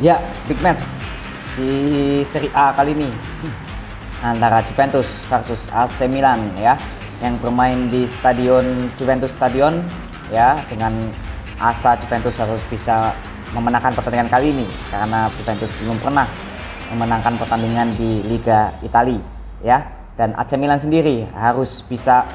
Ya, big match di Serie A kali ini antara Juventus versus AC Milan ya, yang bermain di Stadion Juventus Stadion ya, dengan asa Juventus harus bisa memenangkan pertandingan kali ini karena Juventus belum pernah memenangkan pertandingan di Liga Italia ya, dan AC Milan sendiri harus bisa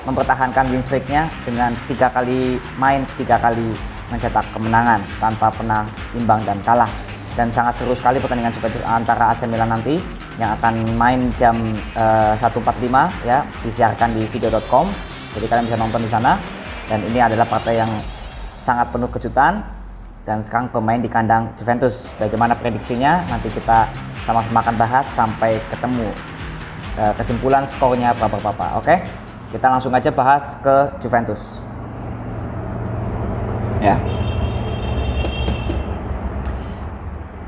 mempertahankan win streak-nya dengan 3 kali main 3 kali mencetak kemenangan tanpa pernah imbang dan kalah. Dan sangat seru sekali pertandingan antara AC Milan nanti yang akan main jam 1.45 ya, disiarkan di video.com, jadi kalian bisa nonton di sana. Dan ini adalah partai yang sangat penuh kejutan dan sekarang pemain di kandang Juventus. Bagaimana prediksinya nanti kita sama-sama akan bahas sampai ketemu kesimpulan skornya berapa. Oke, kita langsung aja bahas ke Juventus ya.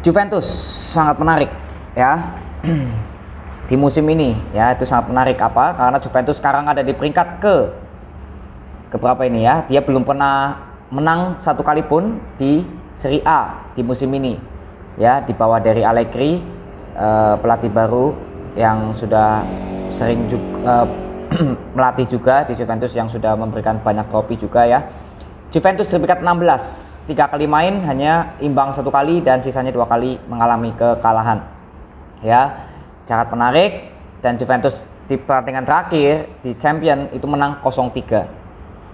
Juventus sangat menarik ya di musim ini ya, itu sangat menarik apa? Karena Juventus sekarang ada di peringkat ke berapa ini ya? Dia belum pernah menang satu kali pun di Serie A di musim ini ya, di bawah dari Allegri, pelatih baru yang sudah sering juga melatih juga di Juventus, yang sudah memberikan banyak trofi juga ya. Juventus di peringkat 16, 3 kali main hanya imbang 1 kali dan sisanya 2 kali mengalami kekalahan ya, sangat menarik. Dan Juventus di pertandingan terakhir di Champion itu menang 0-3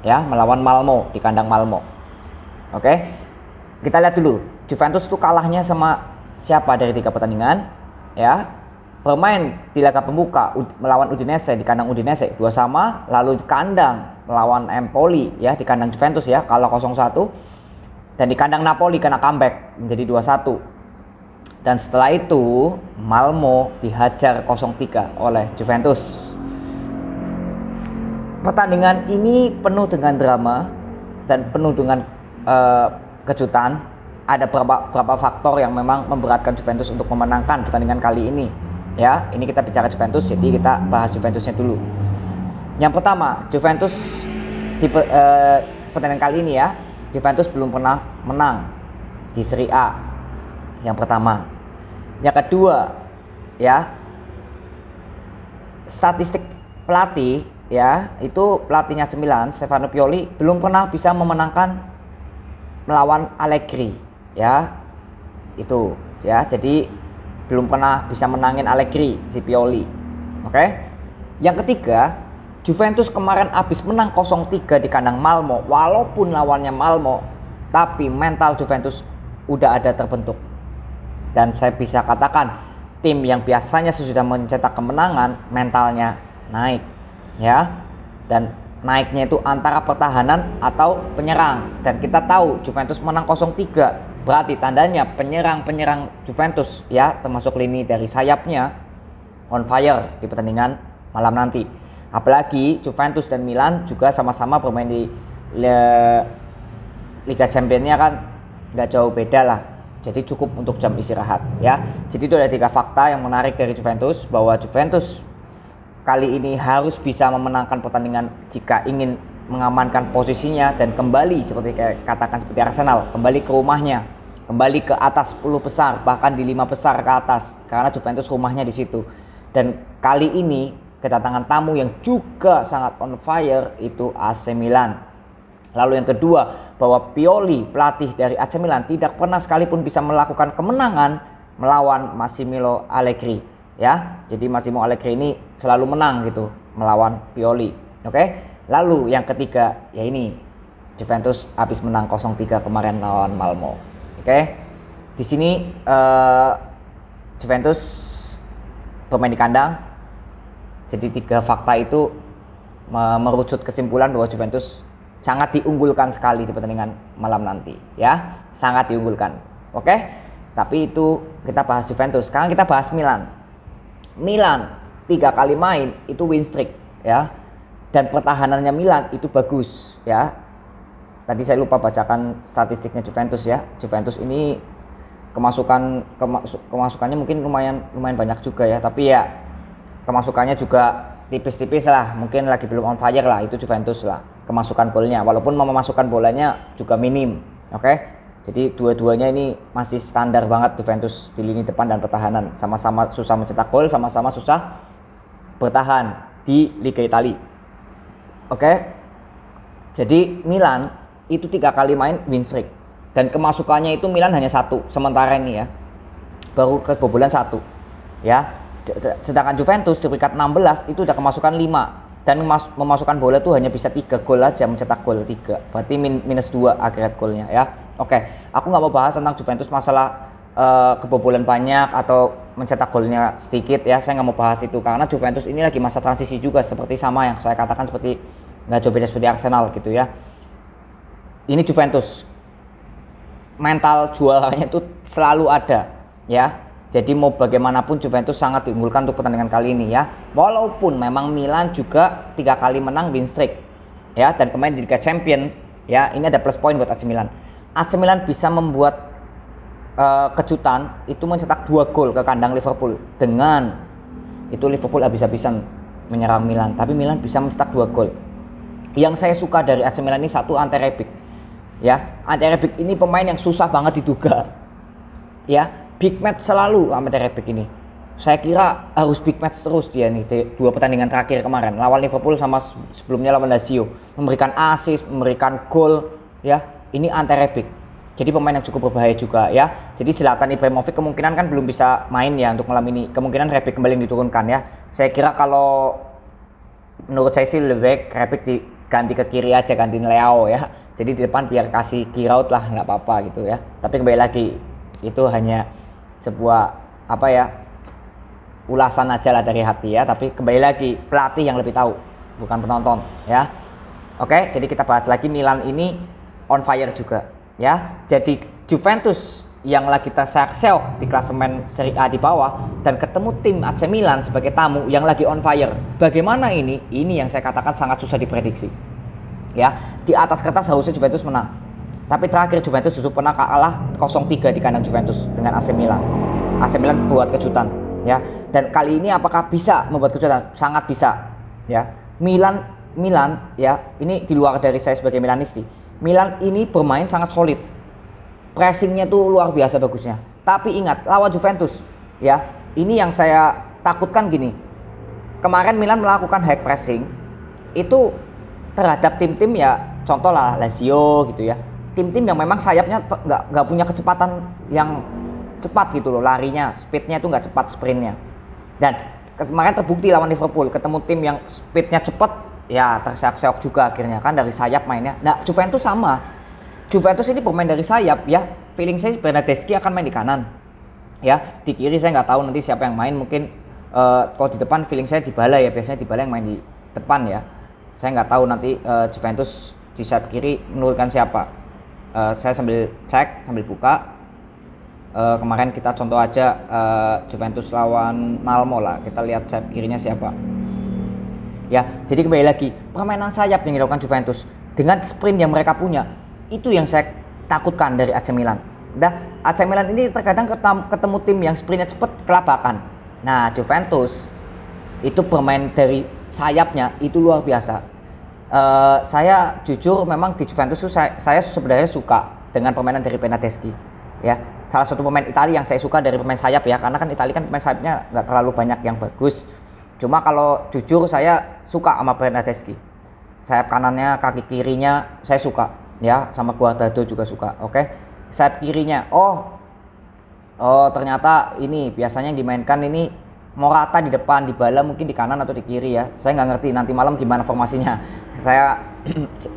ya, melawan Malmo di kandang Malmo. Oke, kita lihat dulu Juventus itu kalahnya sama siapa dari 3 pertandingan ya. Bermain di laga pembuka melawan Udinese di kandang Udinese 2-2, lalu di kandang melawan Empoli ya, di kandang Juventus ya, kalah 0-1, dan di kandang Napoli kena comeback menjadi 2-1. Dan setelah itu Malmo dihajar 0-3 oleh Juventus. Pertandingan ini penuh dengan drama dan penuh dengan kejutan. Ada beberapa faktor yang memang memberatkan Juventus untuk memenangkan pertandingan kali ini ya. Ini kita bicara Juventus, jadi kita bahas Juventusnya dulu. Yang pertama, Juventus di pertandingan kali ini ya, Juventus belum pernah menang di Serie A. Yang pertama. Yang kedua ya, statistik pelatih ya, itu pelatihnya AC Milan, Stefano Pioli, belum pernah bisa memenangkan melawan Allegri ya. Itu ya, jadi belum pernah bisa menangin Allegri si Pioli. Oke. Yang ketiga, Juventus kemarin habis menang 0-3 di kandang Malmo, walaupun lawannya Malmo, tapi mental Juventus udah ada terbentuk. Dan saya bisa katakan tim yang biasanya sudah mencetak kemenangan mentalnya naik ya. Dan naiknya itu antara pertahanan atau penyerang. Dan kita tahu Juventus menang 0-3, berarti tandanya penyerang Juventus ya, termasuk lini dari sayapnya, on fire di pertandingan malam nanti. Apalagi Juventus dan Milan juga sama-sama bermain di Liga Championnya kan nggak jauh beda lah, jadi cukup untuk jam istirahat ya. Jadi itu ada 3 fakta yang menarik dari Juventus, bahwa Juventus kali ini harus bisa memenangkan pertandingan jika ingin mengamankan posisinya dan kembali seperti katakan seperti Arsenal, kembali ke rumahnya, kembali ke atas 10 besar, bahkan di 5 besar ke atas, karena Juventus rumahnya di situ. Dan kali ini kedatangan tamu yang juga sangat on fire itu AC Milan. Lalu yang kedua, bahwa Pioli, pelatih dari AC Milan, tidak pernah sekalipun bisa melakukan kemenangan melawan Massimiliano Allegri ya. Jadi Massimo Allegri ini selalu menang gitu melawan Pioli. Oke. Lalu yang ketiga ya, ini Juventus habis menang 0-3 kemarin lawan Malmo. Oke. Di sini Juventus bermain di kandang. Jadi 3 fakta itu merucut kesimpulan bahwa Juventus sangat diunggulkan sekali di pertandingan malam nanti ya, sangat diunggulkan. Oke. Tapi itu kita bahas Juventus. Sekarang kita bahas Milan. Milan 3 kali main itu win streak ya, dan pertahanannya Milan itu bagus ya. Tadi saya lupa bacakan statistiknya Juventus ya. Juventus ini kemasukannya mungkin lumayan banyak juga ya, tapi ya kemasukannya juga tipis-tipis lah, mungkin lagi belum on fire lah itu Juventus lah kemasukan golnya, walaupun memasukkan bolanya juga minim. Oke. Jadi dua-duanya ini masih standar banget Juventus di lini depan dan pertahanan. Sama-sama susah mencetak gol, sama-sama susah bertahan di Liga Italia. Oke. Jadi Milan itu 3 kali main win streak. Dan kemasukannya itu Milan hanya 1 sementara ini ya. Baru kebobolan 1. Ya. Sedangkan Juventus di peringkat 16 itu udah kemasukan 5 dan memasukkan bola tuh hanya bisa 3 gol aja, mencetak gol 3. Berarti minus 2 agregat golnya ya. Oke, aku nggak mau bahas tentang Juventus masalah kebobolan banyak atau mencetak golnya sedikit ya. Saya nggak mau bahas itu karena Juventus ini lagi masa transisi juga seperti sama yang saya katakan seperti nggak jauh beda seperti Arsenal gitu ya. Ini Juventus mental juaranya itu selalu ada ya. Jadi mau bagaimanapun Juventus sangat diunggulkan untuk pertandingan kali ini ya. Walaupun memang Milan juga 3 kali menang win streak ya dan kemarin di Liga Champion ya. Ini ada plus point buat AC Milan. AC Milan bisa membuat kejutan itu mencetak 2 gol ke kandang Liverpool. Dengan itu Liverpool habis-habisan menyerang Milan, tapi Milan bisa mencetak 2 gol. Yang saya suka dari AC Milan ini satu, Ante Rebic. Ya, Ante Rebic ini pemain yang susah banget diduga. Ya, big match selalu Ante Rebic ini. Saya kira harus big match terus dia nih di 2 pertandingan terakhir kemarin lawan Liverpool sama sebelumnya lawan Lazio, memberikan assist, memberikan gol ya. Ini Ante Rebic. Jadi pemain yang cukup berbahaya juga ya. Jadi Zlatan Ibrahimovic kemungkinan kan belum bisa main ya untuk malam ini. Kemungkinan Rebic kembali diturunkan ya. Saya kira kalau menurut saya sih lebih baik Rebic diganti ke kiri aja, gantiin Leao ya. Jadi di depan biar kasih Giroud lah, nggak apa-apa gitu ya. Tapi kembali lagi itu hanya sebuah apa ya, ulasan aja lah dari hati ya. Tapi kembali lagi pelatih yang lebih tahu, bukan penonton ya. Oke, jadi kita bahas lagi Milan ini on fire juga ya. Jadi Juventus yang lagi terseok-seok di klasemen Serie A di bawah dan ketemu tim AC Milan sebagai tamu yang lagi on fire. Bagaimana ini? Ini yang saya katakan sangat susah diprediksi. Ya, di atas kertas harusnya Juventus menang. Tapi terakhir Juventus justru pernah kalah 0-3 di kandang Juventus dengan AC Milan. AC Milan buat kejutan ya. Dan kali ini apakah bisa membuat kejutan? Sangat bisa ya. Milan ya, ini di luar dari saya sebagai Milanisti. Milan ini bermain sangat solid. Pressingnya tuh luar biasa bagusnya. Tapi ingat, lawan Juventus ya, ini yang saya takutkan gini. Kemarin Milan melakukan high pressing itu terhadap tim-tim ya, contoh lah Lazio gitu ya. Tim-tim yang memang sayapnya nggak punya kecepatan yang cepat gitu loh, larinya, speednya itu nggak cepat sprintnya. Dan kemarin terbukti lawan Liverpool, ketemu tim yang speednya cepat, ya terseok-seok juga akhirnya kan dari sayap mainnya. Nah Juventus sama. Juventus ini bermain dari sayap ya. Feeling saya Bernardeschi akan main di kanan. Ya, di kiri saya nggak tahu nanti siapa yang main. Mungkin kalau di depan feeling saya Dybala ya. Biasanya Dybala yang main di depan ya. Saya nggak tahu nanti Juventus di sayap kiri menurunkan siapa. Saya sambil cek, sambil buka. Kemarin kita contoh aja Juventus lawan Malmo lah. Kita lihat sayap kirinya siapa. Ya, jadi kembali lagi permainan sayap yang dilakukan Juventus dengan sprint yang mereka punya itu yang saya takutkan dari AC Milan. Nah, AC Milan ini terkadang ketemu tim yang sprintnya cepat kelabakan. Nah, Juventus itu bermain dari sayapnya itu luar biasa. Saya jujur memang di Juventus saya sebenarnya suka dengan permainan dari Bernardeschi. Ya, salah satu pemain Italia yang saya suka dari pemain sayap ya, karena kan Italia kan pemain sayapnya nggak terlalu banyak yang bagus. Cuma kalau jujur saya suka sama Bernardeschi. Sayap kanannya, kaki kirinya saya suka ya, sama Guardado juga suka. Oke. Sayap kirinya. Oh ternyata ini biasanya yang dimainkan ini Morata di depan, Dybala mungkin di kanan atau di kiri ya. Saya nggak ngerti nanti malam gimana formasinya. Saya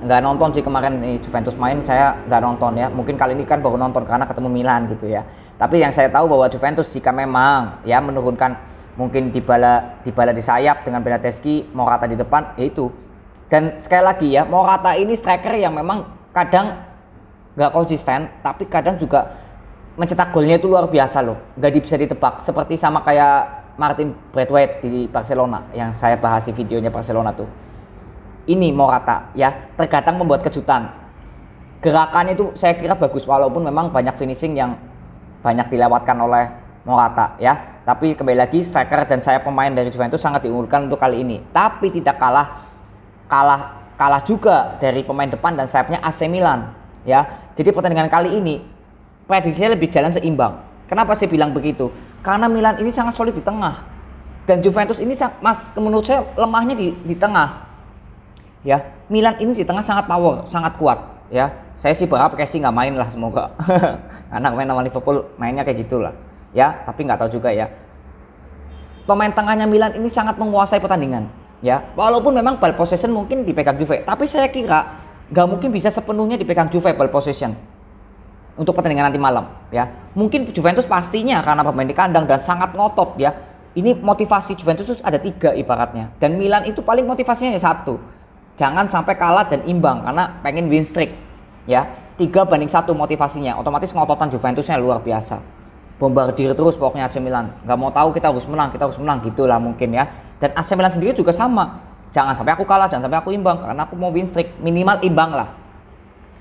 nggak nonton sih kemarin nih Juventus main, saya nggak nonton ya. Mungkin kali ini kan baru nonton karena ketemu Milan gitu ya. Tapi yang saya tahu bahwa Juventus jika memang ya menurunkan mungkin Dybala di sayap dengan Bernardeschi, Morata di depan, yaitu. Dan sekali lagi ya, Morata ini striker yang memang kadang nggak konsisten, tapi kadang juga mencetak golnya itu luar biasa loh, nggak bisa ditebak. Seperti sama kayak Martin Braithwaite di Barcelona yang saya bahas di videonya Barcelona tuh. Ini Morata ya, terkadang membuat kejutan. Gerakannya itu saya kira bagus, walaupun memang banyak finishing yang banyak dilewatkan oleh Morata ya. Tapi kembali lagi striker dan saya pemain dari Juventus sangat diunggulkan untuk kali ini. Tapi tidak kalah juga dari pemain depan dan sayapnya AC Milan ya. Jadi pertandingan kali ini prediksinya lebih jalan seimbang. Kenapa saya bilang begitu? Karena Milan ini sangat solid di tengah dan Juventus ini menurut saya lemahnya di tengah. Ya, Milan ini di tengah sangat power, sangat kuat. Ya, saya sih berharap Kessie nggak main lah semoga. Anak main sama Liverpool mainnya kayak gitulah. Ya, tapi nggak tahu juga ya. Pemain tengahnya Milan ini sangat menguasai pertandingan. Ya, walaupun memang ball possession mungkin dipegang Juve, tapi saya kira nggak mungkin bisa sepenuhnya dipegang Juve ball possession untuk pertandingan nanti malam. Ya, mungkin Juventus pastinya karena pemain di kandang dan sangat ngotot ya. Ini motivasi Juventus itu ada 3 ibaratnya, dan Milan itu paling motivasinya ya 1. Jangan sampai kalah dan imbang karena pengen win streak. Ya, 3-1 motivasinya. Otomatis ngototan Juventusnya luar biasa. Bombardir terus pokoknya AC Milan. Nggak mau tahu kita harus menang gitulah mungkin ya. Dan AC Milan sendiri juga sama. Jangan sampai aku kalah, jangan sampai aku imbang karena aku mau win streak, minimal imbang lah.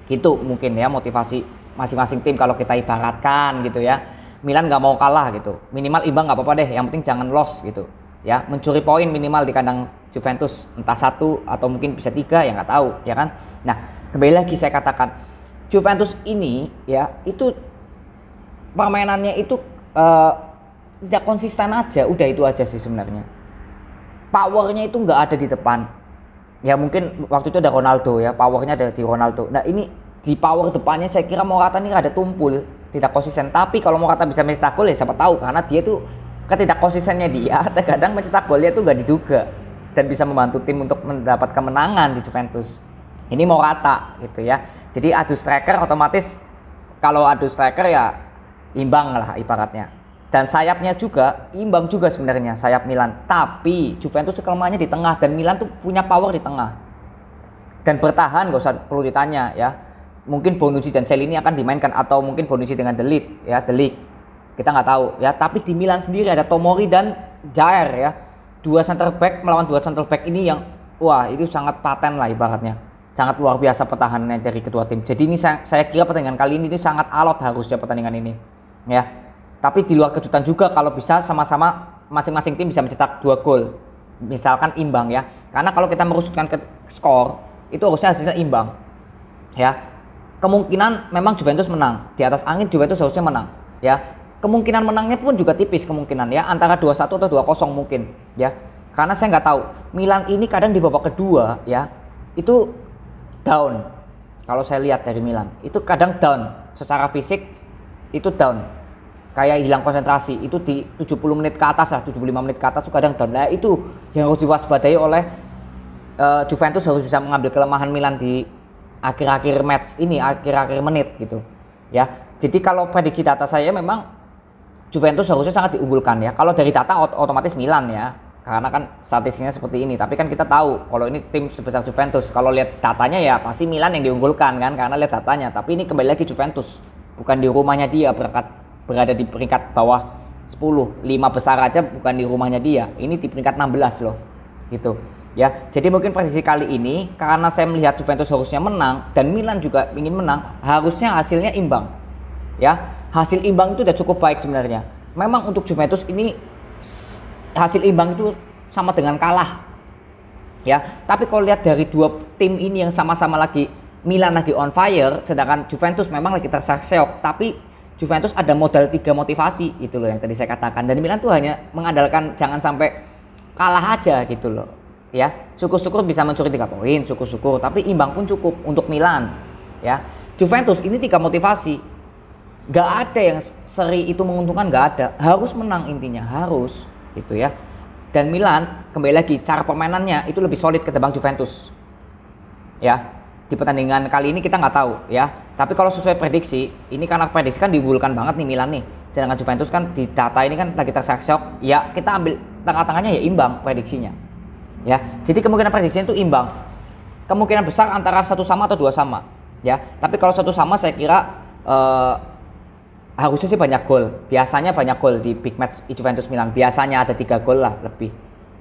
Gitu mungkin ya motivasi masing-masing tim kalau kita ibaratkan gitu ya. Milan nggak mau kalah gitu, minimal imbang nggak apa-apa deh, yang penting jangan loss gitu ya, mencuri poin minimal di kandang Juventus, entah 1 atau mungkin bisa 3 ya nggak tahu ya kan. Nah kembali lagi saya katakan Juventus ini ya itu permainannya itu tidak konsisten aja, udah itu aja sih sebenarnya. Powernya itu nggak ada di depan ya, mungkin waktu itu ada Ronaldo ya, powernya ada di Ronaldo. Nah ini di power depannya saya kira Morata ini ada tumpul, tidak konsisten. Tapi kalau Morata bisa mencetak gol ya siapa tahu, karena dia tuh ketidak konsistennya dia terkadang mencetak golnya tuh gak diduga dan bisa membantu tim untuk mendapat kemenangan di Juventus. Ini Morata gitu ya. Jadi adu striker otomatis, kalau adu striker ya imbang lah ibaratnya. Dan sayapnya juga imbang juga sebenarnya sayap Milan. Tapi Juventus kelemahannya di tengah dan Milan tuh punya power di tengah. Dan bertahan gak usah perlu ditanya ya. Mungkin Bonucci dan Chiellini akan dimainkan atau mungkin Bonucci dengan De Ligt ya, De Ligt kita nggak tahu ya. Tapi di Milan sendiri ada Tomori dan Jair ya, 2 center back melawan 2 center back ini yang wah itu sangat paten lah ibaratnya, sangat luar biasa pertahanannya dari kedua tim. Jadi ini saya kira pertandingan kali ini sangat alot harusnya pertandingan ini ya. Tapi di luar kejutan juga kalau bisa sama-sama masing-masing tim bisa mencetak 2 gol misalkan imbang ya, karena kalau kita merusutkan ke skor itu harusnya hasilnya imbang ya. Kemungkinan memang Juventus menang, di atas angin Juventus harusnya menang ya. Kemungkinan menangnya pun juga tipis kemungkinan ya, antara 2-1 atau 2-0 mungkin ya. Karena saya nggak tahu, Milan ini kadang di babak kedua ya itu down. Kalau saya lihat dari Milan itu kadang down secara fisik, itu down, kayak hilang konsentrasi. Itu di 70 menit ke atas lah, 75 menit ke atas itu kadang down. Nah itu yang harus diwaspadai oleh Juventus, harus bisa mengambil kelemahan Milan di akhir-akhir match ini, akhir-akhir menit gitu ya. Jadi kalau prediksi data saya memang Juventus harusnya sangat diunggulkan ya. Kalau dari data otomatis Milan ya, karena kan statistiknya seperti ini. Tapi kan kita tahu kalau ini tim sebesar Juventus, kalau lihat datanya ya pasti Milan yang diunggulkan kan, karena lihat datanya. Tapi ini kembali lagi Juventus, bukan di rumahnya dia, berada di peringkat bawah 10, 5 besar aja bukan di rumahnya dia. Ini di peringkat 16 loh gitu ya. Jadi mungkin prediksi kali ini karena saya melihat Juventus harusnya menang dan Milan juga ingin menang, harusnya hasilnya imbang ya. Hasil imbang itu udah cukup baik sebenarnya. Memang untuk Juventus ini hasil imbang itu sama dengan kalah ya. Tapi kalau lihat dari 2 tim ini yang sama-sama lagi, Milan lagi on fire sedangkan Juventus memang lagi terseok, tapi Juventus ada modal 3 motivasi itu loh yang tadi saya katakan, dan Milan tuh hanya mengandalkan jangan sampai kalah aja gitu loh ya. Syukur-syukur bisa mencuri 3 poin, syukur-syukur, tapi imbang pun cukup untuk Milan ya. Juventus ini 3 motivasi, gak ada yang seri itu menguntungkan, gak ada, harus menang intinya, harus gitu ya. Dan Milan kembali lagi cara permainannya itu lebih solid ketimbang Juventus ya. Di pertandingan kali ini kita nggak tahu ya, tapi kalau sesuai prediksi ini, karena prediksi kan diunggulkan banget nih Milan nih, sedangkan Juventus kan di data ini kan lagi terseok ya, kita ambil tengah-tengahnya ya imbang prediksinya ya. Jadi kemungkinan prediksinya itu imbang, kemungkinan besar antara 1 sama atau 2 sama ya. Tapi kalau 1 sama saya kira harusnya sih banyak gol, biasanya banyak gol di big match Juventus Milan, biasanya ada 3 gol lah lebih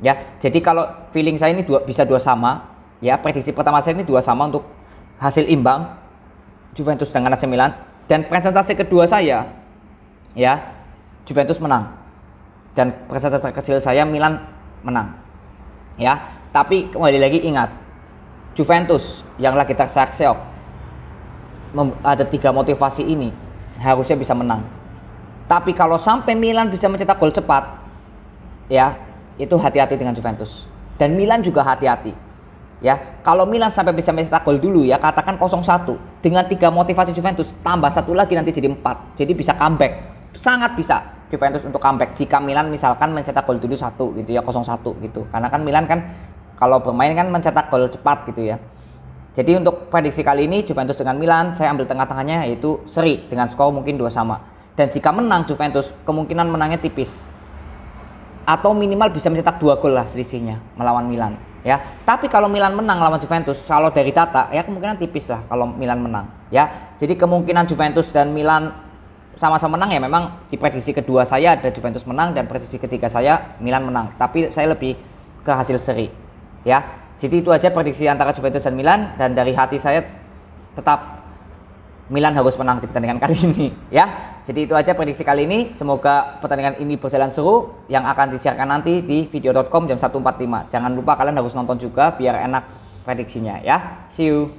ya. Jadi kalau feeling saya ini bisa 2 sama ya. Prediksi pertama saya ini 2 sama untuk hasil imbang Juventus dengan AC Milan, dan presentasi kedua saya ya Juventus menang, dan presentasi kecil saya Milan menang ya. Tapi kembali lagi ingat, Juventus yang lagi terseok ada 3 motivasi ini, harusnya bisa menang. Tapi kalau sampai Milan bisa mencetak gol cepat, ya itu hati-hati dengan Juventus. Dan Milan juga hati-hati. Ya, kalau Milan sampai bisa mencetak gol dulu ya, katakan 0-1 dengan 3 motivasi Juventus, tambah 1 lagi nanti jadi 4. Jadi bisa comeback. Sangat bisa Juventus untuk comeback jika Milan misalkan mencetak gol dulu 1 gitu ya, 0-1 gitu. Karena kan Milan kan kalau bermain kan mencetak gol cepat gitu ya. Jadi untuk prediksi kali ini Juventus dengan Milan, saya ambil tengah-tengahnya yaitu seri dengan skor mungkin 2 sama. Dan jika menang Juventus, kemungkinan menangnya tipis. Atau minimal bisa mencetak 2 gol lah selisihnya melawan Milan ya. Tapi kalau Milan menang lawan Juventus, kalau dari data ya kemungkinan tipis lah kalau Milan menang ya. Jadi kemungkinan Juventus dan Milan sama-sama menang ya memang di prediksi kedua saya ada Juventus menang dan prediksi ketiga saya Milan menang. Tapi saya lebih ke hasil seri ya. Jadi itu aja prediksi antara Juventus dan Milan, dan dari hati saya tetap Milan harus menang di pertandingan kali ini ya. Jadi itu aja prediksi kali ini. Semoga pertandingan ini berjalan seru yang akan disiarkan nanti di video.com jam 1.45. Jangan lupa kalian harus nonton juga biar enak prediksinya ya. See you.